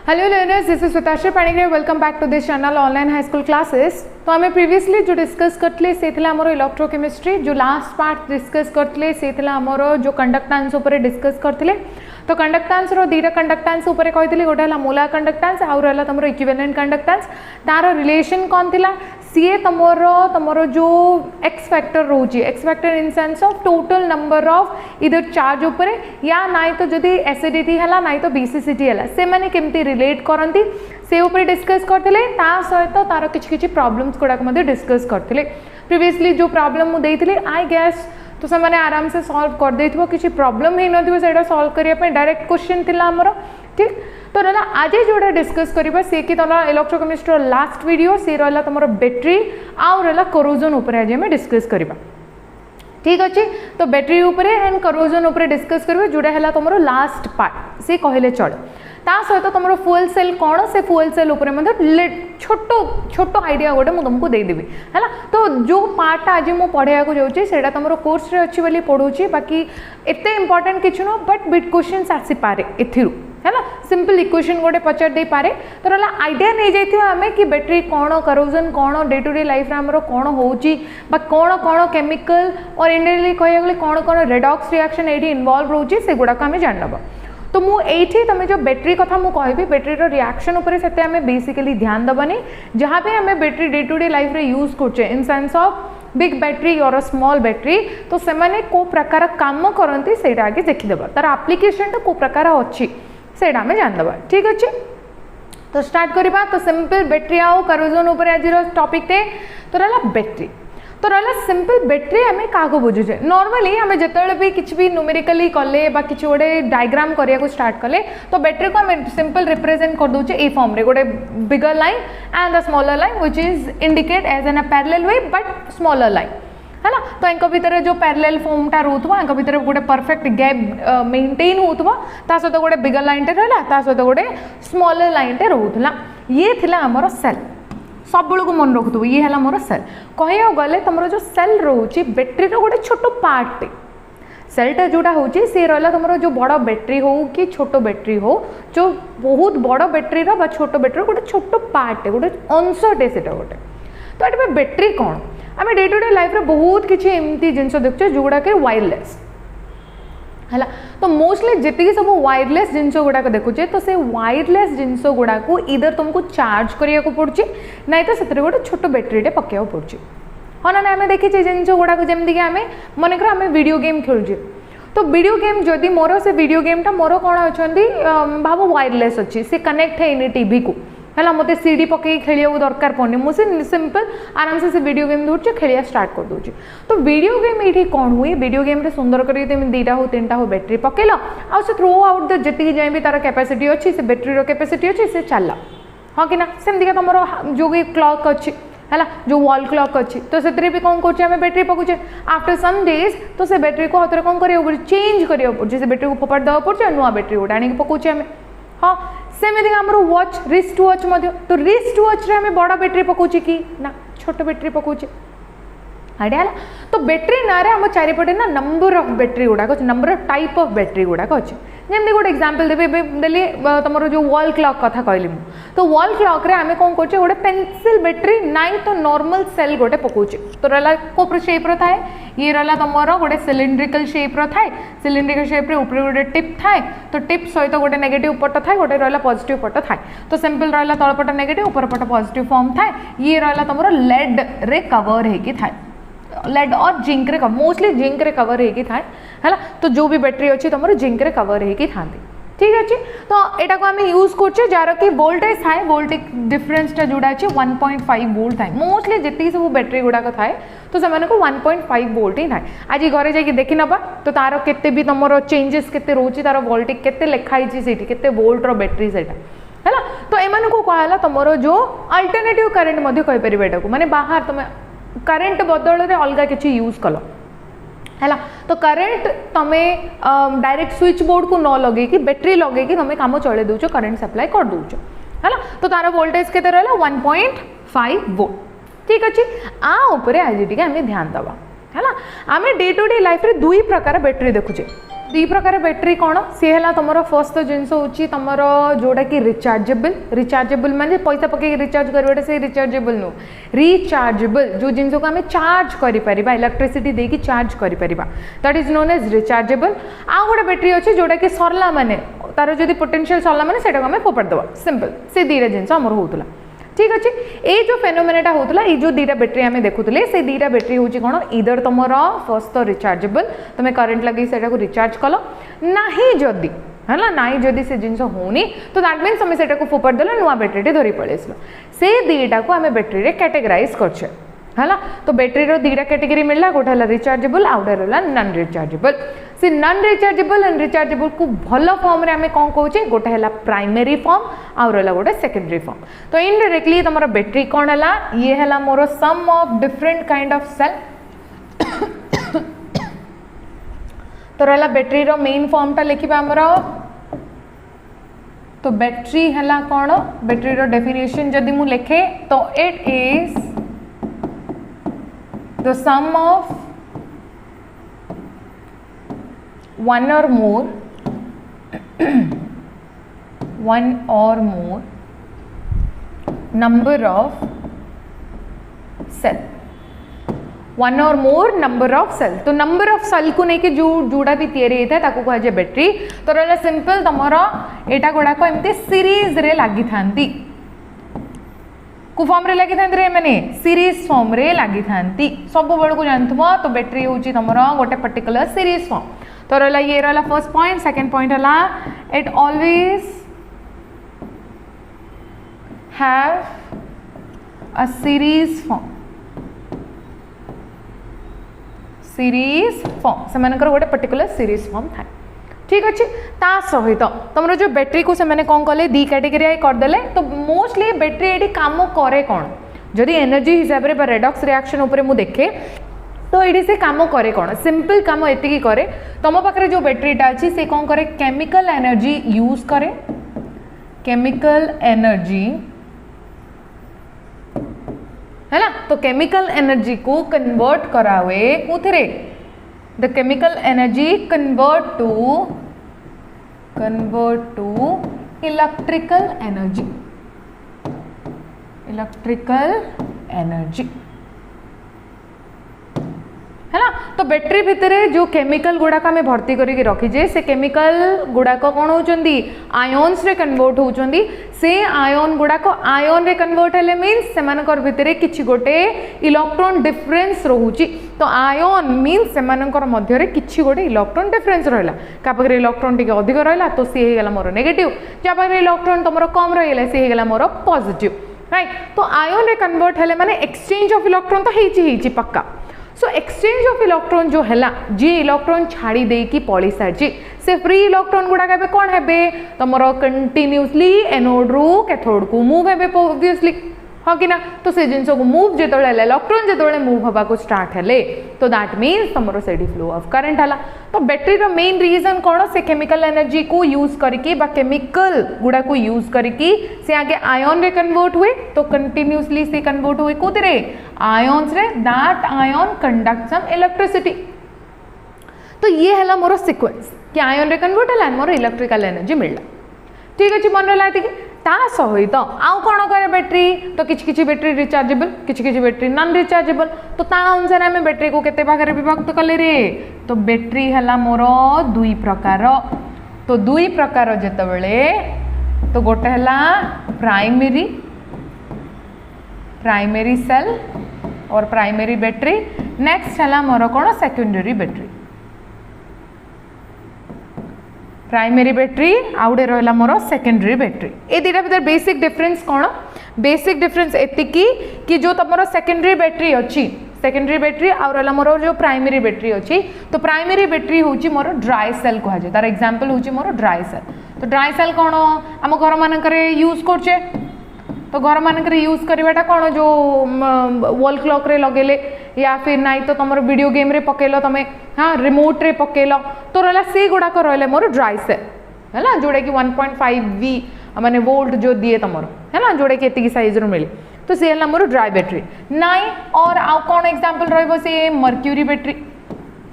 Hello learners, this is Sutashree Panigrahi. Welcome back to this channel online high school classes. तो um previously जो discuss करते से आमर electrochemistry जो लास्ट पार्ट डिस्कस करते से आमर जो कंडक्टांस उपर डिस्कस करते। तो कंडक्टांस दीटा कंडक्टांस उपर कही गोटे है मोलार कंडक्टांस आउ रहा तुम इक्विवेलेंट कंडक्टांस। तार रिलेशन कौन थिला सी तुमर जो एक्स फैक्टर रोचे x factor in sense of total number of इधर चार्ज उपरे या नाई तो जदि एसिडिटी है नाई तो बेसिसिटी है से मैंने केमती रिलेट करती से ऊपर डिस्कस करते सहित तार किसी प्रॉब्लम्स गुड़ाक डिस्कस करते। प्रीवियसली जो प्रॉब्लम मुझे आई गैस तो से मैंने आराम से सॉल्व कर दे किसी प्रॉब्लम ही ना सॉल्व करने डायरेक्ट क्वेश्चन थिला हमर ठीक। तो रहा आज जोड़ा डिस्कस करबा से कि तला इलेक्ट्रोकेमिस्ट्री लास्ट वीडियो से रहा तुम बैटेरी आउ रहा कोरोजन उपर आज आम डिस्कस करबा ठीक अच्छे। तो बैटेरी उपरे एंड कोरोजन उपरे डिस्कस करबा जोड़ा है तुम लास्ट पार्ट से कहले चल। ता सहित तुम फुएल सेल कौन से फुएल सेल उपरे छोट छोट आइडिया गोटे मुझे तुमको देदेवी है। तो जो पार्टा आज मुझे पढ़ाया जाऊँगी से तुम कोर्स रे अच्छी बोली पढ़ाऊँ बाकी एत इंपोर्टेंट किसी नुह बट बिट क्वेश्चन आसीपे एथिरू है ना सिंपल इक्वेशन गोटे पचार दे पारे। तो रहा आइडिया नहीं जाइए आम कि बैटेरी कौन करोजन कौन डे टू डे लाइफ आमर कौन होची कौन कौन केमिकल और इंडियनली कह गले कौन कौन रेडॉक्स रिएक्शन ये इन्वॉल्व रोचे से गुड़ाक आम जानब। तो मुझे तुम जो बैटेरी कथा मुझे बैटेरी रिएक्शन उपर से आम बेसिकली ध्यान दबानी जहाँ भी आम battery day to day life रे यूज करचे in sense of big battery और अ स्मॉल बैटेरी तो से मैंने को प्रकार काम करती से आगे देखीदे तार आप्लिकेशन तो को प्रकार अच्छी से आम जानदबा ठीक अच्छे। तो स्टार्ट करवा तो सिंपल बैटेरी आउ करोजन उपर आज टॉपिक टे। तो रहा बैटेरी तो रहा सिंपल बैटेरी आम क्या बुझुचे नॉर्मली आम जिते भी किसी भी न्यूमेरिकली कले किसी गोटे डायग्राम करने को स्टार्ट कले तो बैटेरी को आम सिंपल रिप्रेजेंट कर दूचे ए फॉर्म रे गोटे bigger line and the smaller line which is indicate as an a parallel way but smaller line है ना। तो इनका भितर जो पैरेलल फॉर्मटा रोथवा इनका भितर गोटे परफेक्ट गैप मेंटेन होथवा ता सहित गोटे बिगर लाइन टे रहला ता सहित गोटे स्मॉलर लाइन टे रोथला ये थिला हमर सेल सब को मन रखुव ये है मोर सेल कह गले तुम जो सेल रोचे बैटेरी गोटे छोट पार्ट सेलटा जोड़ा हूँ सी रहा तुम जो बड़ बैटेरी हो कि छोट बैटेरी हो जो बहुत बड़ बैटेरी छोट बैटेरी गोटे छोट पार्ट गोटे अंशटे से गोटे। तो ये बैटेरी कौन आम डे टू डे लाइफ रे बहुत किसी एमती जिनस देखुचे जो गुड़ाक वायरलेस है। तो मोस्टली जी सब वायरलेस जिनस गुड़ाक देखुचे तो से वायरलेस जिनस गुड़ाक इधर तुमको चार्ज करिया को पड़ुची नहीं तो से गोटे छोट बैटेरी पकेया पड़ुची हाँ ना आम देखीचे जिनस गुड़ाक जमीक आम मनकर आम वीडियो गेम खेलुचे तो वीडियो गेम जदि मोर से वीडियो गेमटा मोर कौन अच्छा भाव वायरलेस अच्छी से कनेक्ट है टीवी को है मत सीडी पकई खेल दरकार पड़नी मुझे सिंपल आराम से वीडियो गेम दूचे खेलिया स्टार्ट कर दूची। तो वीडियो गेम ये कौन हुए वीडियो गेम रे सुंदर कर दीटा हो तीन हो बैटेरी पकेल आउ से थ्रू आउट द जी जाए भी तार कैपेसिटी अच्छी से बैटेरी कैपेसिटी अच्छी से चल हाँ कि ना सेमती तुम जो भी क्लॉक अच्छी है जो वॉल क्लॉक अच्छी तो से भी कौन कर बैटेरी पकाचे आफ्टर सम डेज तो से बैटेरी को हाथ में कौन कर चेंज करा पड़े से बैटेरी को फोपाड़ देवा पड़े नुआ बैटेरी गोटे आने पकाचे आम हाँ सेमती आमर वॉच रिस्ट वॉच तो रिस्ट वॉच रे आम बड़ बैटेरी पकाचे कि ना छोट बैटेरी पकाचे आइडिया है। तो बैटेरी ना रे आम चारिपटे ना नंबर ऑफ बैटेरी गुड़ाक अच्छे number of type of battery गुड़ाक अच्छे जमी गोटे एग्जांपल देवी देली तुम जो वॉल क्लॉक कथा कहली तो वॉल क्लॉक रे आम कौन कर गोटे पेंसिल बैटेरी नाई तो नॉर्मल सेल गोटे पकाचे तो रहा को शेप रो थाए ये रहा तुम गोटे सिलिंड्रिकल शेप रो थाए सिलिंड्रिकल शेप रे ऊपर गोटे टिप थाए तो टिप सहित गोटे नेगेटिव पट थाए गोटे रहा पॉजिटिव पट थाए तो सिंपल रहा तलपट नेगेटिव ऊपर पट पॉजिटिव फॉर्म थाए ये रहा तुम लेड रे कवर होगी थाए लेड और जिंक रे मोस्टली जिंक रे कवर होगी थाए है तो जो भी बैटेरी अच्छी तुम जिंक रे कवर होगी था ठीक अच्छे। तो यहाँ को आम यूज कर जार कि वोल्टेज थाए वोल्टेज डिफरेंसटा जोड़ा अच्छे 1.5 वोल्ट थाए मोस्टली जी सब बैटेरी गुड़ाक थाए तो से 1.5 वोल्ट ही थाए। आज घरे जाकि देखी नबा तो तार केते भी तुम चेंजेस केते रोची तार वोल्टेज केते लिखाई से केते वोल्ट रो बैटेरी से है तो एम को कहला तुम जो अल्टरनेटिव करेन्ट कहीपर माने बाहर तुम करेन्ट बदल में अलग किसी यूज कल है तो करेन्ट तुम्हें डायरेक्ट स्विच बोर्ड को न लगे कि बैटेरी लगे कि तुम्हें काम चले दौच करेन्ट सप्लाई कर दौच है तो तार वोल्टेज के रहा 1.5 वोल्ट ठीक अच्छे। आज टी आम ध्यान दवा है आम डे टू डे लाइफ रे दुई प्रकार बैटेरी देखुचे दुई प्रकार बैटेरी कौन सी है तुम फर्स्ट जिनस हूँ तुम जोटा कि रिचार्जेबल माने पैसा पकई रिचार्ज करवाटा से रिचार्जेबल नु रिचार्जेबल जो जिनस को आम चार्ज कर इलेक्ट्रिसिटी देकी चार्ज कर that is known as rechargeable. आउ गोटे बैटेरी अच्छे जोटा कि सरला माने तार जो पोटेंशियल सरला माने सेटा आम फोपाड़ देवा सिंपल से दीटा जिनस आमर होता ठीक अच्छे। ये जो फेनोमेनाटा होता है जो दीटा बैटेरी आम देखुले से दीटा बैटेरी हूँ कौन इधर तुम फर्स्ट तो रिचार्जेबल तुम करेन्ट लगे से रिचार्ज कल ना जदि है ना जदि से जिन होनी तो दैट मीन्स तुम से फोपाड़ देल नुआ बैटेरी धरी पलि आसल से दीटा को आम बैटेरी कैटेगराइज करछे है ना। तो बैटेरी दीटा कैटेगरी मिलला गोटे है रिचार्जेबल आउ गोटे है नॉन रिचार्जेबल। से नॉन रिचार्जेबल एंड रिचार्जेबल को भल फॉर्म रे आम कौन कहे गोटे है प्राइमरी फॉर्म आउ रहा गोटे सेकेंडरी फॉर्म। तो इनडायरेक्टली तुम बैटेरी कौन है ये है more some of different kind of cell तो रहा बैटेरी रो मेन फॉर्म टा लिखा आमर तो बैटेरी है कौन बैटेरी रो डेफिनेशन जदि मु लिखे तो it is the sum of one or more number of cell one और मोर नंबर ऑफ सेल। तो नंबर ऑफ सेल को लेके जो जोड़ा भी तैयारी होता है ताको कहा जाए बैटेरी। तो रहा सिंपल तुमर एटा गुड़ाक एमती सीरीज रे लगी थांती को फॉर्म रे लगी थांती माने सीरीज फॉर्म रे लगी थांती सब बड़ को जानथबो। तो बैटेरी होची तुमर गोटे पर्टिकुलर सीरीज फॉर्म। तो रहा ये रहा फर्स्ट पॉइंट। सेकंड पॉइंट हला it always have a series form से गोटे पर्टिकुलर सीरीज फॉर्म था ठीक अच्छे। ता सहित तुम जो बैटेरी को से कौन कले दी कैटेगरी करदे तो मोस्टली बैटेरी ये काम करे कौन जदि एनर्जी हिसाब से रेडॉक्स रिएक्शन उपरे मु देखे तो ये से काम करे कौन सिंपल काम एति करे तुम पाखे जो बैटेरीटा अच्छी से कौन करे केमिकल एनर्जी यूज करे केमिकल एनर्जी है ना। तो केमिकल एनर्जी को कन्वर्ट करावे कुथरे the chemical energy convert to electrical energy है ना। तो बैटेरी भितर जो केमिकल गुड़ाक आम भर्ती करके रखीजे से केमिकल गुड़ाक कौन होचंदी आयन्स रे कन्वर्ट होचंदी से आयन गुड़ाक आयन रे कन्वर्ट हेले मीन्स सेमानकर भितर किछि गोटे इलेक्ट्रॉन डिफरेंस रहूची। तो आयन मीन्स सेमानकर मध्य रे किछि गोटे इलेक्ट्रॉन डिफरेंस रहला का पाखरे इलेक्ट्रॉन टिके अधिक रहला तो सी हे गेला मोर नेगेटिव जा पाखरे इलेक्ट्रॉन तमरो कम रहला सी हे गेला मोर पॉजिटिव राइट। तो आयन रे कन्वर्ट हेले माने एक्सचेंज ऑफ इलेक्ट्रॉन तो हेची पक्का। सो एक्सचेंज ऑफ इलेक्ट्रॉन जो है जी इलेक्ट्रॉन छाड़ी देकी पड़ी सारी से फ्री इलेक्ट्रॉन गुड़ाक कौन है तुम कंटिन्यूसली एनोड रु कैथोड को मूव हे ऑब्वियसली हाँ कि ना। तो से जिन को मूव जो इलेक्ट्रॉन जो मूव हवा को स्टार्ट है तो दैट मीन्स तुम से फ्लो ऑफ करंट है। तो बैटेरी रो मेन रीजन कौन से केमिकल एनर्जी को यूज करके केमिकल गुड़ा को यूज करके से आगे आयन रे कन्वर्ट हुए तो कंटिन्यूसली से कन्वर्ट हुए कोथरे आयन्स रे that ion conduct some electricity. तो ये है मोर सीक्वेंस कि आयन रे कन्वर्ट है मोर इलेक्ट्रिकल एनर्जी मिलला ठीक अच्छे मन रहा ता सहित आउ कौन करे बैटेरी तो किछि बैटेरी रिचार्जेबल किछि बैटेरी नॉन रिचार्जेबल। तो ता अनुसार आम बैटेरी को केते भाग विभक्त कले रे तो बैटेरी है मोर दुई प्रकार। तो दुई प्रकार जेतबेले तो गोटे है प्राइमरी सेल और प्राइमरी बैटेरी नेक्स्ट है मोर कौन सेकेंडरी बैटेरी प्राइमरी बैटेरी आउडे रहा मोर सेकेंडरी बैटेरी। ये दुटा भर बेसिक डिफरेंस कौन बेसिक डिफरेंस एतिकी कि जो तुम सेकेंडरी बैटेरी अच्छी सेकेंडरी बैटेरी आउ रहा मोर जो प्राइमरी बैटेरी अच्छी तो प्राइमरी बैटेरी हूँ मोर ड्राई सेल कहुए तार एग्जांपल हूँ मोर ड्राई सेल। तो ड्राई सेल कौन आम घर मानक यूज करचे तो घर मानक यूज करवाटा कौन जो वॉल क्लॉक रे लगेले या फिर नाई तो तुम वीडियो गेम रे पकेल तुम हाँ रिमोट रे पकेल तो रहा से गुड़ाक रहा मोर ड्राई सेल है ना जोड़ा कि 1.5V माने वोल्ट जो दिए तुम है ना जोड़ा कि एति साइज रो मिले तो सी है मोर ड्राई बैटेरी नाई। और आउ कौन एग्जांपल रही से मर्क्यूरी बैटेरी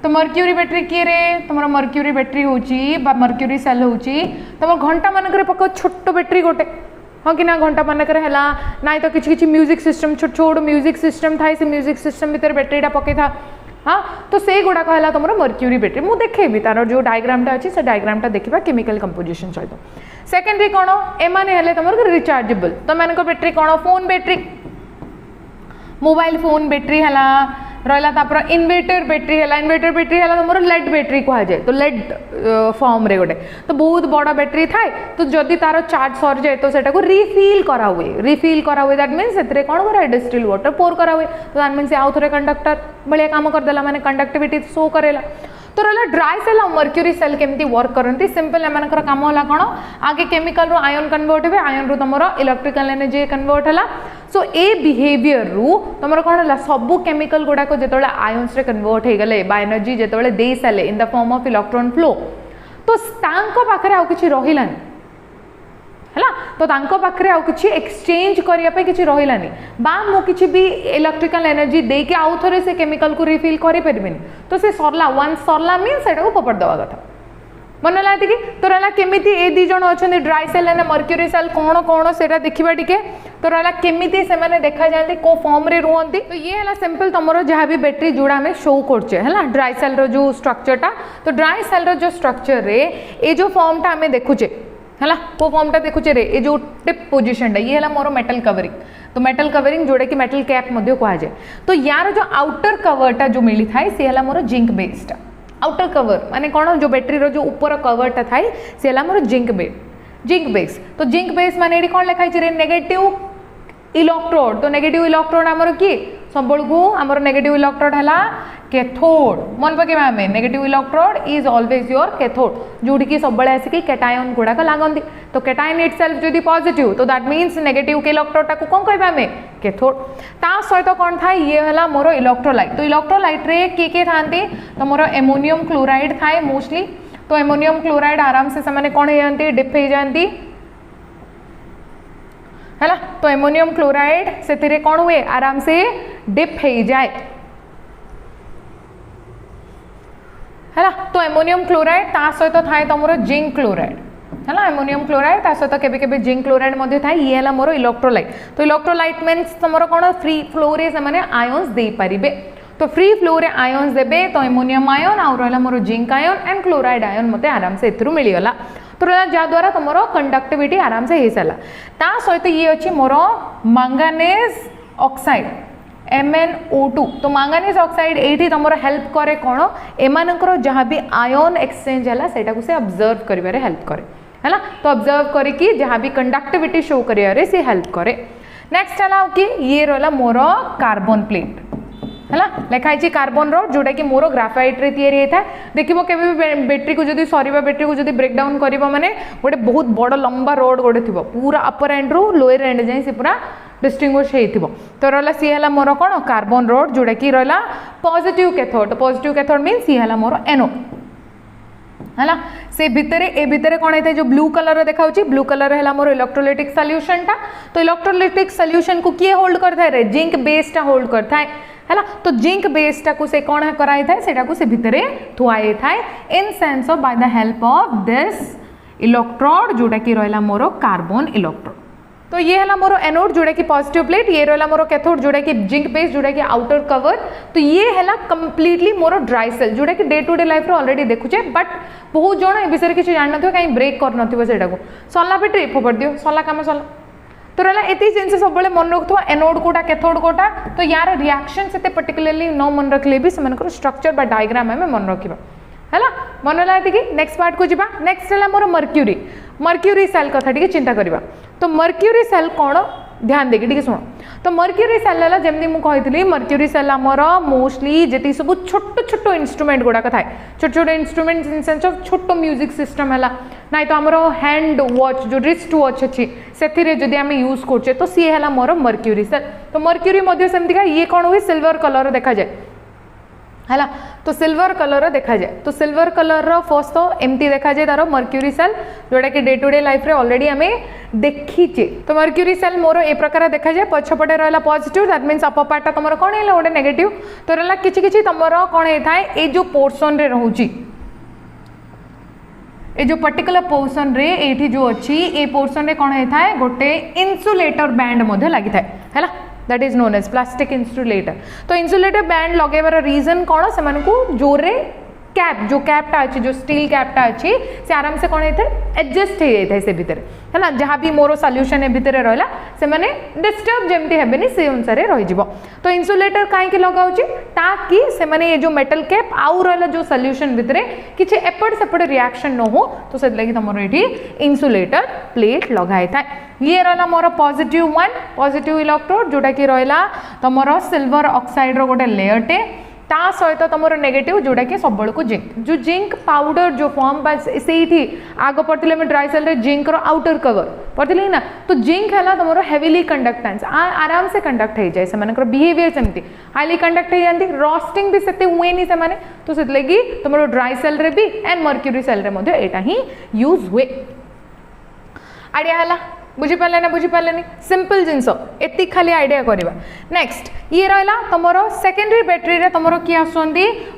तो मर्क्यूरी बैटेरी किए रे तुम मर्क्यूरी बैटेरी होची मर्क्यूरी सेल होची तुम घंटा मानक पकाओ छोट बैटेरी गोटे हाँ कि ना घंटा मानक है ना तो किसी म्यूजिक सिस्टम छोट छोट म्यूजिक सिस्टम थाए से म्यूजिक सिस्टम भितर बैटेरीटा पकई था हाँ तो से गुड़ाक है तुम मर्क्यूरी बैटेरी मुझे देखेबी तार जो डायग्रामटा अच्छी से डायग्रामटा देखा केमिकल कंपोजिशन सहित सेकेंडरी कौन एमाने हेले तुम रिचार्जेबल तुम मान बैटेरी कौन phone battery mobile phone battery है रहा इन्वर्टर बैटेरी है इन्वर्टर बैटेरी है तुम लेड बैटेरी कह जाए तो लेड फॉर्म रे गोटे तो बहुत बड़ा बैटेरी थाए तो जदि तार चार्ज सर जाए तो सेटा को रिफिल करा हुए दैट मीन्स से कौन करा डिस्टिल वाटर पोर करा हुए तो दैट मीन्स आउ थे कंडक्टर भाया काम करदेला माने कंडक्टिविटी शो करेला तो रहा ड्राई सेल और मर्क्यूरी सेल केमती वर्क करती सिंपल एम कम है कौन आगे केमिकल रू आयन कन्वर्ट हुए आयन रू तुम इलेक्ट्रिकल एनर्जी कन्वर्ट है सो ए बिहेवियर रू तुम कौन है सबू केमिकल गुड़ाक जो आयन्स रे कन्वर्ट हो गले बा एनर्जी जो दे सारे in the form of electron flow तो पाखे आउ किछि रहिलानी है तो तांको पाखरे आउ किछि एक्सचेंज करिया पे किछि रहिलानी बा मो किछि भी इलेक्ट्रिकल एनर्जी दे के आउ थरे से केमिकल को रिफिल करि परबिनी तो से सरला वंस सरला मीन सेटा को फोपड़ दवा कथा मन लाती कि तो रहा केमिति ए दी जण अछंती dry cell and mercury cell कौन कौन सेटा देखिबा टिके तो रहा केमिति से माने देखा जांती को फॉर्म रे रुहंती तो ये हला सिंपल तमरो जहाँ भी बैटेरी जोड़ा हमें शो करछे हैला ड्राई सेल रो जो स्ट्रक्चरटा तो ड्राई सेल रो जो स्ट्रक्चर रे ए जो फॉर्मटा हमें देखुचे है को फॉर्मटा देखुचे रे ए जो टिप पोजिशन ये है मोर मेटल कवरिंग तो मेटल कवरिंग जोड़ा कि मेटल कैप कह जाए तो यार जो आउटर कवरटा जो मिली थाए सी है मोर जिंक बेस्ड आउटर कवर माने कौन जो बैटेरी रो जो ऊपर कवरटा थाए सी है मोर जिंक बेस तो जिंक बेस माने कौन लिखाई रे नेगेटिव इलेक्ट्रोड तो नेगेटिव इलेक्ट्रोड आमर किए सब को आमर नेगेटिव इलेक्ट्रोड है कैथोड मन पकेबा हमें negative electrode is always your cathode जोड़ी की सब आसिक कैटायन गुड़ाक लागंती तो कैटायन इटसेल्फ जदि पॉजिटिव तो दैट मीन्स नेगेटिव के इलेक्ट्रोडटा को कौन कहबा हमें कैथोड ता सहित कौन था ये है मोर इलेक्ट्रोलाइट तो इलेक्ट्रोलाइट रे किए थांती तो मोर एमोनियम क्लोराइड थाए मोस्टली तो एमोनियम क्लोराइड आराम से माने कौन हो जाती डिप हो जाती है तो एमोनियम क्लोराइड से कौन हुए आराम से डिप हो जाए है तो एमोनियम क्लोराइड ता सहित थाए तुम जिंक क्लोराइड है एमोनियम क्लोराइड ता सहित केबे जिंक क्लोराइड मध्य थाए ये है मोर इलेक्ट्रोलाइट तो इलेक्ट्रोलाइट मीन्स तुम कौन फ्री फ्लो रे से आयन्स दे पारिबे तो फ्री फ्लो रे आयन्स देबे तो एमोनियम आयन आउ रहा more zinc ion and chloride ion मते आराम से एथरू मिलगला तो जहाँद्वारा तुम कंडक्टिविटी आराम से हो सारा ता सहित ये अच्छी मोर मांगानेज ऑक्साइड MnO2 तो मांगानेज ऑक्साइड ये तुम हेल्प करे कौन एमानकर जहाँ भी आयन एक्सचेंज है सेटा को से ऑब्जर्व करिवारे हेल्प करे है ना तो ऑब्जर्व करके जहाँ भी कंडक्टिविटी शो करिवारे से हेल्प करे नेक्स्ट है कि ये रहा मोर कार्बन प्लेट है लिखाई कार्बन रोड जोटा कि मोर ग्राफाइट रे तैयारी होता है देखिए केवे बैटेरी को जब सरीबा बैटेरी को जब ब्रेकडाउन कर माने गोटे बहुत बड़ लंबा रोड गोटे थी पूरा अपर एंड रू लोअर एंड जाए से पूरा डिस्टिंग्विश हो तो रहा सी है मोर कौन कार्बन रोड जोटा कि रहा पॉजिटिव कैथोड मीन सी है मोर एनोड है से भितर ए भितर कौन होता है जो ब्लू कलर देखा ब्लू कलर है मोर इलेक्ट्रोलाइटिक सॉल्यूशन टा तो इलेक्ट्रोलाइटिक सॉल्यूशन को किए होल्ड करता है जिंक बेसटा होल्ड करता है तो जिंक बेसटा को से कौन कराई थाए सेटा को से भितरे थुआई थाए इन sense of by the help of this electrode जोटा कि रहा मोर कार्बन इलेक्ट्रोड तो ये है मोर एनोड जोड़ा कि पॉजिटिव प्लेट ये रहा मोर कैथोड जोड़ा कि जिंक बेस जोड़ा कि आउटर कवर तो ये है कंप्लीटली मोर ड्राई सेल जोड़ा कि day to day life already देखुचे बट बहुत जन ए विषय किसी जान न कहीं ब्रेक कर नथिबो सरला बैटेरी फोपड़ दियो सरला काम सरला तो रहा ये जिन सब मन रखुवा एनोड कोटा कैथोड कोटा तो यार रिएक्शन से पर्टिकुलरली न मन रखले भी से स्ट्रक्चर बा डायग्राम में मन रखा है मन लगे कि नेक्स्ट पार्ट को जी नेक्स्ट है मोर मर्क्यूरी सेल कथा टी चिंता करवा तो मर्क्यूरी सेल कौन ध्यान देकी शुण तो मर्क्यूरी सेल है जमी मुझे मर्क्यूरी सेल आमर मोस्टली जी सब छोट छोट इंस्ट्रूमेंट गुड़ाक थाए छोट छोट इंस्ट्रूमेंट इन सेंस ऑफ छोट म्यूजिक सिस्टम है ना तो आमर हैंड वॉच जो रिस्ट वॉच अच्छी से जदि आम यूज करचे तो सी है मोर मर्क्यूरी सेल तो मर्क्यूरी सेमती ये कौन हुए सिल्वर कलर देखा जाए है तो सिल्वर कलर देखा जाए तो सिल्वर कलर फर्स्ट तो एमती देखा जाए तार मर्क्यूरी सेल जोटा कि डे टू डे लाइफ रे ऑलरेडी आम देखीचे तो मर्क्यूरी सेल मोर ए प्रकार देखा जाए पछपटे रहा positive that means upper part तुम कौन है गोटे नेगेटिव तो रहा कि तुम कौन होता है ये जो पोर्सन रे रोची ए जो पर्टिकुलर पोर्सन रे एठी जो अच्छी ए पोर्सन रे कौन होता है गोटे इन्सुलेटर बैंड मध्य लगी था है that is known as plastic insulator तो इन्सुलेटर बैंड लगेबार रीजन कौन से जोर रे कैप जो कैपटा अच्छी जो स्टील कैपटा अच्छी से आराम से कौन होता है एडजस्ट हो जाए से भितर है ना जहाँ भी मोर सॉल्यूशन ए भितर रहा से मैंने डिस्टर्ब जमती हेबेनी से अनुसार रही तो इन्सुलेटर कहीं लगाऊँ ताकि से मैंने ये जो मेटल कैप आउ रहा जो सॉल्यूशन भितर किसी एपट सेपट रिएक्शन न हो तो से लगी तुम ये इन्सुलेटर प्लेट लगाई था ये रहा more positive one positive electrode जोटा कि रहा तुम सिल्वर ऑक्साइड रो गोटे लेयरटे ता सहित तुम नेगेटिव जोटा कि सब को जिंक जो जिंक पाउडर जो फॉर्म से आग पढ़ते ड्राई सेल रे जिंक रो आउटर कवर पढ़ते ना तो जिंक है तुम हेविली कंडक्टेंस आराम से कंडक्ट हो जाए से बिहेवियर सेमती हाईली कंडक्ट हो जाती रस्टिंग भी से हुए से तो से लगी तुम ड्राई सेल रे भी एंड मर्क्यूरी सेल रे मध्य एटा ही यूज हुए आइडिया है बुझीपारे ना बुझीपारे सिंपल जिनस एति खाली आइडिया करवा नेक्स्ट ये रहा तुम सेकेंडरी बैटेरी रे तुम किए आसुँच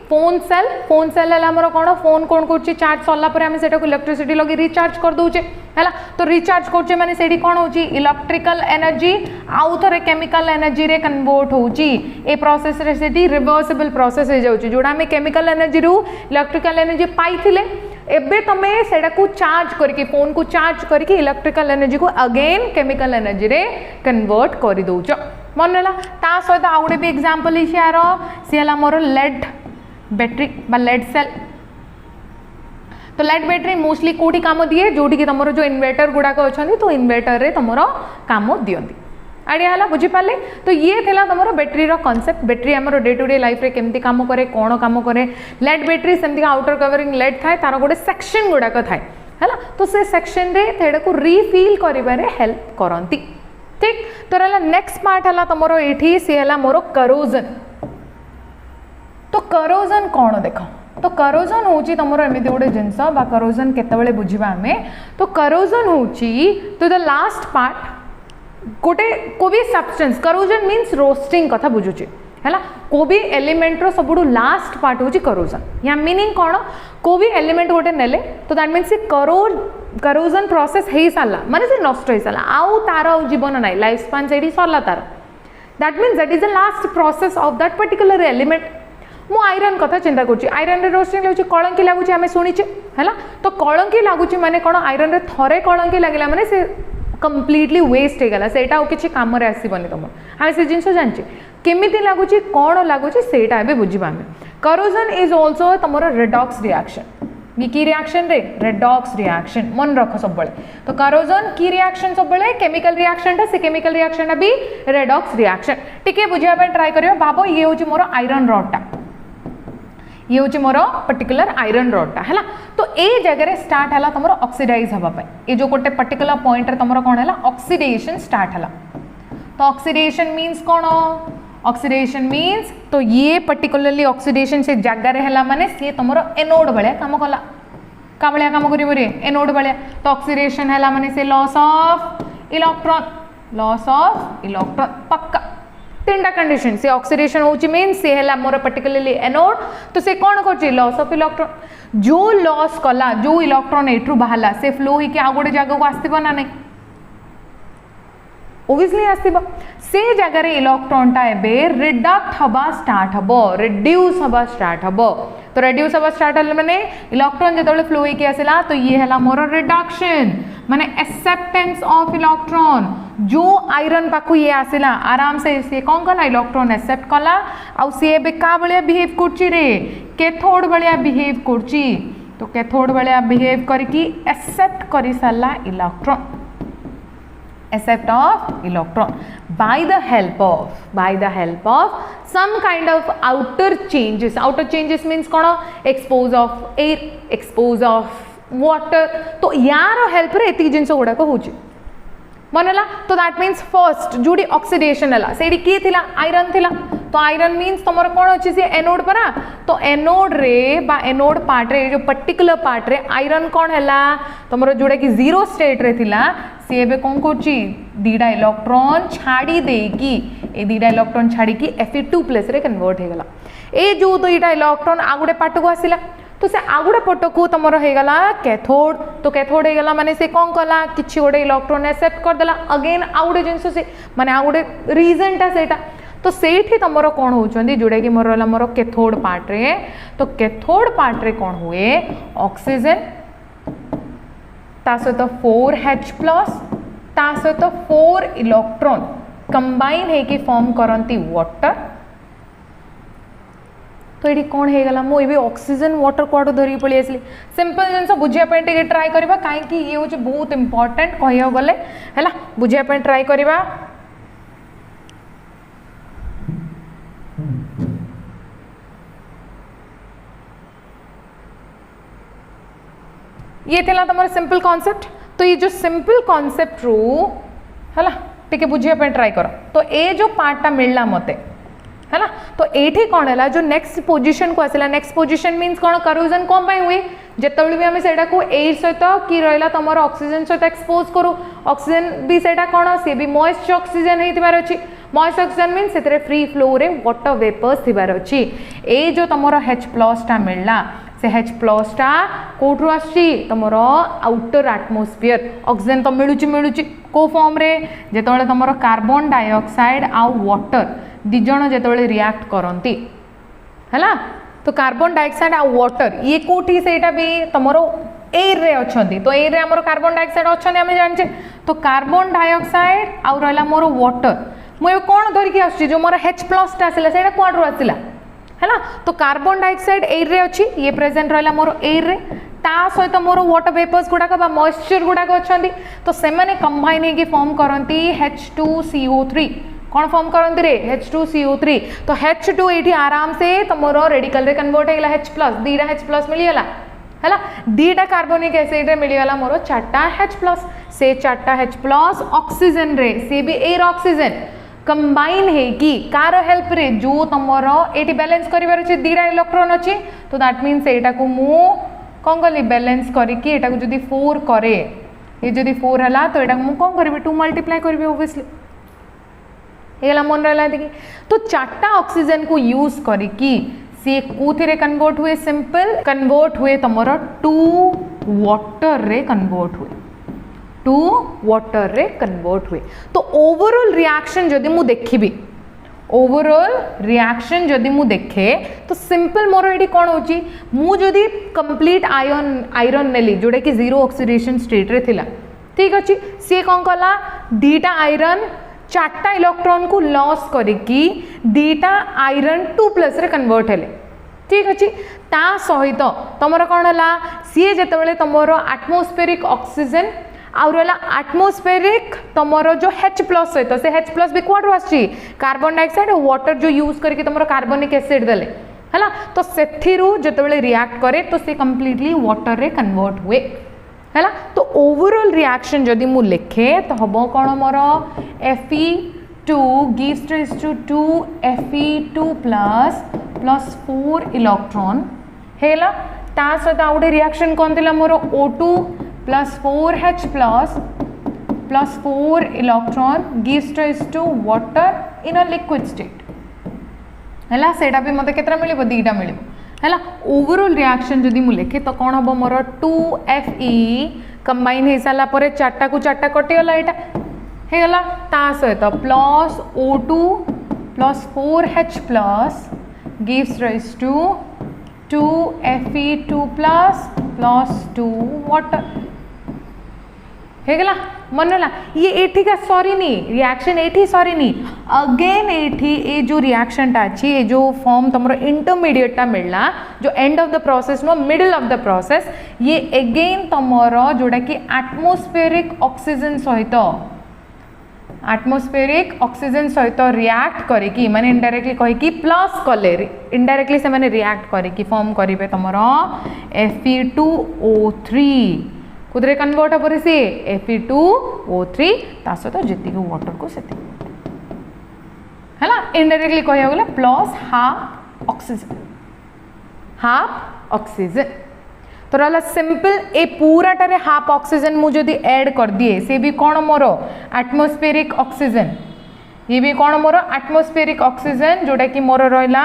फोन सेल है कौन फोन कौन कर चार्ज सरला आम से इलेक्ट्रिसिटी लगे रिचार्ज कर दूचे है तो रिचार्ज करचे माने सेठी कौन हो इलेक्ट्रिकल एनर्जी आउ थे केमिकल एनर्जी रे कन्वर्ट होची ए प्रोसेस रे सेठी रिवर्सिबल प्रोसेस हो जाउची जोड़ा आम केमिकल एनर्जी रू इलेक्ट्रिकल एनर्जी पाइथिले एबे तमे सेटा को चार्ज करके फोन को चार्ज करके इलेक्ट्रिकल एनर्जी को अगेन केमिकल एनर्जी रे कन्वर्ट कर दौच मन रहा ता सहित आउ गोटे भी एग्जांपल यार सी है मोर लेड बैटेरी बा लेड सेल तो लेड बैटेरी मोस्टली कौटी काम दिए जोटी कि तुम जो इन्वर्टर गुड़ाक अच्छा तो इन्वर्टर रे तुम काम दियंती आइडिया है बुझीपारे तो ये थिला तुम बैटेरी कॉन्सेप्ट बैटेरी आम डे टू डे लाइफ रे केमती काम करे कौन काम करे लेड बैटेरी सेमती आउटर कवरिंग लेड थाए तार गोटे सेक्शन गुड़ाक थाए है तो से सेक्शन रे थेड़ा को रिफिल करिबारे हेल्प करती ठीक तो रहा नेक्स्ट पार्ट है तुम ये सी है मोर करोजन तो करोजन कौन देख तो करोजन हूँ तुम एमती गोटे जिनस करोजन केतबेले बुझा आम तो करोजन हूँ तो द लास्ट पार्ट गोटे को भी सब्सटेंस करोजन मीन्स रोस्टिंग कथा बुझुचे है को भी एलिमेंट रो सबुठु लास्ट पार्ट हूँ करोजन या मीनिंग कौन को भी एलिमेंट गोटे नेले तो दैट मीन्स करोजन प्रोसेस हो सारा माने से नष्ट हो सारा आउ तार जीवन ना लाइफ स्पान से सरला तार that means that is the last process of that particular element मु आयरन कथा चिंता करुँच आयरन रे रोस्टिंग लगुच कलंकी लगुच आम शुणीचे है तो कलंकी लगुच माने कौन आयरन रे थरे कलंकी लगे माने से कंप्लीटली वेस्ट हो गला से किसी कम आसबनी तुम आम से जिन जाने केमिति लगुच कौन लगुच से बुझा आम करोजन इज ऑल्सो तुम रेडॉक्स रिएक्शन की रिएक्शन रे रेडॉक्स रिएक्शन मन रख सब तो करोजन की रिएक्शन सब केमिकल रिएक्शन से केमिकल रिएक्शन भी रेडॉक्स रिएक्शन टिके बुझापी ट्राई कर भाव ये हूँ मोर आयरन रडटा ये हूँ मोर पर्टिकुलर आयरन रडटा है तो ये जगह स्टार्ट है तुम ऑक्सीडाइज हाँपाई ये जो गोटे पर्टिकुलर पॉइंट तुम कौन है ऑक्सीडेशन स्टार्ट है तो ऑक्सीडेशन मीन्स कौन ऑक्सीडेशन मीन्स तो ये पर्टिकुलरली ऑक्सीडेशन से जगार है माने सी तुम एनोड भाया कम कला का भाया कम कर एनोड भाया तो ऑक्सीडेशन है माने से लॉस ऑफ इलेक्ट्रॉन पक्का तीन टा कंडीशन से ऑक्सीडेशन होची मीन से है मोर पर्टिकुलरली एनोड तो से कौन कर लॉस ऑफ इलेक्ट्रॉन जो लॉस कला जो इलेक्ट्रॉन एठू बाहला से फ्लो होके आ गोटे जगह को आसथिबो ना नहीं ओबियसली आसथिबो से जगह रे इलेक्ट्रॉन टा एबे रिडक्ट हबा स्टार्ट हबो रिड्यूस हबा स्टार्ट हबो तो रिड्यूस हबा स्टार्ट हल माने इलेक्ट्रॉन जेतबेले फ्लो होके आसेला तो ये हला मोर रिडक्शन माने एक्सेप्टेंस ऑफ इलेक्ट्रॉन जो आयरन पाखु ये आसिला आराम से कौन कला इलेक्ट्रॉन एक्सेप्ट कला आउ सी एबे का बलिया बिहेव करची रे कैथोड बलिया बिहेव करची तो कैथोड बलिया बिहेव करकी एक्सेप्ट करि साला electron accept of electron by the help of some kind of outer changes means kono expose of air expose of water तो यार हेल्प रे एति जिंस गुडा को होची मनला तो दैट मीन्स फर्स्ट जोडी ऑक्सीडेशन हला सेडी की थिला आयरन थिला तो आयरन मीन्स तुम कौन अच्छी सी एनोड परा तो एनोड रे बा एनोड पार्ट रे जो पर्टिकुलर पार्ट रे आयरन कौन है तुम जोड़ा कि जीरो स्टेट रे थिला सी एबे कौन करची दीटा इलेक्ट्रॉन छाड़ी देकी ए दीटा इलेक्ट्रॉन छाड़ी की Fe2+ रे कन्वर्ट हो गला ए जो दुईटा इलेक्ट्रॉन आ गोटे पार्ट को आसिला तो से आ गोटे पट को तुम हो गला कैथोड तो कैथोड हो गला माने से कौन कला किछि गोटे इलेक्ट्रॉन एक्सेप्ट कर देला अगेन आ गोटे जिंस से माने आ गोटे रीजन टा सेटा तो सेठी तुम कौन होचंदी जोड़ा कि मोर मोर कैथोड पार्ट रे तो कैथोड पार्ट रे कौन हुए ऑक्सीजन ता सहित 4H+ ता सहित 4 इलेक्ट्रॉन कंबाइन है कि फॉर्म करंती वाटर तो ये कौन हो गला मो ऑक्सीजन वाटर क्वाड धरी पड़ी आसली सिंपल जिन बुझापी टे ट्राए करवा कहीं ये हूँ बहुत इंपोर्टेंट कह गले है बुझापी ट्राए करवा ये थिला तुम सिंपल कॉन्सेप्ट तो ये जो सिंपल कॉन्सेप्ट रू है टे बुझापी ट्राए कर तो ये जो पार्टा मिलला मते है तो ये कौन है जो नेक्स्ट पोजीशन को आसला नेक्स्ट पोजीशन मीन्स कौन करोजन कौन पाई हुए जिते भी आम से एयर सहित कि रहा तुम ऑक्सीजन सहित एक्सपोज करूँ ऑक्सीजन भी से कौन सी भी मॉइस्ट ऑक्सीजन होतार अच्छी मॉइस्ट ऑक्सीजन मीन्स से फ्री फ्लो रे वाटर वेपर्स थिबार अच्छी ए जो तुम H+ टा मिलला से H+ टा कोठू आसी तुम आउटर एटमॉस्फेयर ऑक्सीजन तो मिलूँ को फॉर्म रे जेतोले तुम कार्बन डाइऑक्साइड आउ वाटर दिज जिते रिएक्ट करती है तो कार्बन डाइऑक्साइड आ वाटर ये कोठी सेटा भी तुम एयर रे अच्छी तो एयर रे हमर कार्बन डाइऑक्साइड अच्छे आम जाने तो कार्बन डाइऑक्साइड आउ रहा मोर वाटर मुझे कौन धरिकी आसुची जो मोर H+ आसला से कुआडू आसला है तो कार्बन डाइऑक्साइड एयर रे अच्छी ये प्रेजेंट रहा मोर एयर रे ता सहित मोर वाटर वेपर्स गुड़ाक मॉइस्चर गुड़ाक अच्छा तो से कंबाइन होगी फॉर्म करती H2CO3 कौन फॉर्म करती रे H2CO3 तो H2 ये आराम से तुम रेडिकल रे कन्वर्ट होगा H+ दीटा H+ मिलगला है दीटा कार्बोनिक एसिड रे मिलगला मोर 4टा H+ से 4टा H+ ऑक्सीजन रे से भी एयर ऑक्सीजन कंबाइन है कि कार हेल्प रे जो तुम ये बैलेंस कर दीटा इलेक्ट्रॉन अच्छी तो दैट मीन्स एटा को मु कौन कली बैलेंस करके एटा को जदी 4 करे ये जदी 4 है तो एटा मु कौन करी 2 मल्टीप्लाई करी ओबियसली ये मन रहा देखिए तो 4टा ऑक्सीजन को यूज करके सी कोथिरे कन्वर्ट हुए सिंपल कन्वर्ट हुए तुम 2 वाटर रे कन्वर्ट हुए 2 वाटर रे कन्वर्ट हुए तो ओवरऑल रिएक्शन जदि मु देखिबी ओवरऑल रिएक्शन जदि मु देखे तो सिंपल मोर ये कौन होची मु जदि कंप्लीट आयरन नेली जोड़ा कि जीरो ऑक्सीडेशन स्टेट रे थिला ठीक अच्छी सी कौन कला दीटा आयरन 4टा इलेक्ट्रॉन को लॉस करके दीटा आयरन 2+ रे कन्वर्ट हेले ठीक अच्छी ता सहित तुम कौन है सी जिते तुम एटमॉस्फेरिक ऑक्सीजन आउ रहा एटमॉस्फेरिक तुम जो H+ सहित से H+ भी कुआडू आसी कार्बन डाइऑक्साइड और वाटर जो यूज करके तुम कार्बनिक एसिड देले है तो सेथिरु जिते रिएक्ट करे तो से कंप्लीटली वाटर रे कन्वर्ट हुए है तो ओवरऑल रिएक्शन जदि मु लिखे तो हम कौन मोर Fe2 gives rise to 2 Fe2+ plus 4 electron है ता सहित आ गोटे रिएक्शन कौन थी मोर O2 plus 4H+ plus 4 electron gives rise to water in a liquid state है सेटा भी मत केतरा मिलिबो दीटा मिलिबो है ओवरऑल रिएक्शन जदि मु लिखे तो कौन हम मोर 2Fe कंबाइन हो सारा पर 4टा को 4टा कटिगला यहाँ होगा ता सहित plus O2 plus 4H+ gives rise to 2 Fe2+ plus 2 water हेगला मन रहा ये एठी का सॉरी नहीं रिएक्शन एठी सॉरी नहीं अगेन एठी ये जो रिएक्शन टा अच्छी ये जो फॉर्म तुम इंटरमीडिएट टा मिलला जो end of the process no middle of the process ये अगेन तुम जोड़ा कि एटमॉस्फेरिक ऑक्सीजन सहित एटमॉस्फेरिक ऑक्सीजन सहित रिएक्ट करी माने इनडायरेक्टली कहीकि प्लस कले इनडायरेक्टली से माने रिएक्ट करी फॉर्म करेंगे तुम Fe2O3 कुदरे कन्वर्ट हे सी Fe2O3 ता सहित जी वाटर को से है ना इनडायरेक्टली कह गला प्लस हाफ ऑक्सीजन तो रहा सिंपल ए पूराटारे हाफ ऑक्सीजन मुझे ऐड कर दिए से भी कौन मोर एटमॉस्फेरिक ऑक्सीजन ये भी कौन मोर एटमॉस्फेरिक ऑक्सीजन जोटा कि मोर रहा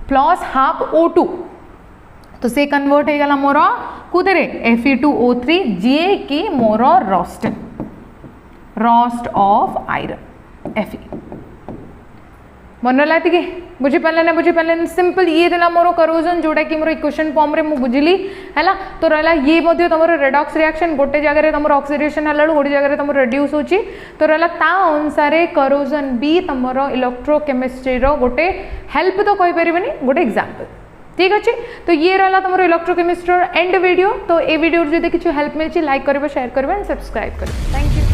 प्लस हाफ O2 तो से कन्वर्ट हो गला मोर कुदरे Fe2O3 जी कि मोर रस्ट ऑफ आयरन Fe मन रहा कि बुझीपारे ना बुझीपारे सिंपल ये देला मोर करोजन जोटा कि मोर इक्वेशन फॉर्म रे मु बुझिली हैला तो रहा ये मध्य तुम रेडॉक्स रिएक्शन गोटे जगह तुम ऑक्सीडेशन है गोटे जगह तुम रिड्यूस होची तो रहा ता अनुसार करोजन भी तुम इलेक्ट्रोकेमिस्ट्री गोटे हेल्प तो कहि परिबेनी गोटे एग्जांपल ठीक अच्छे तो ये रहा तुम इलेक्ट्रोकेमिस्ट्री एंड वीडियो तो ये वीडियो जब किसी हेल्प मिली लाइक करेंगे शेयर करेंगे एंड सब्सक्राइब करेंगे थैंक यू।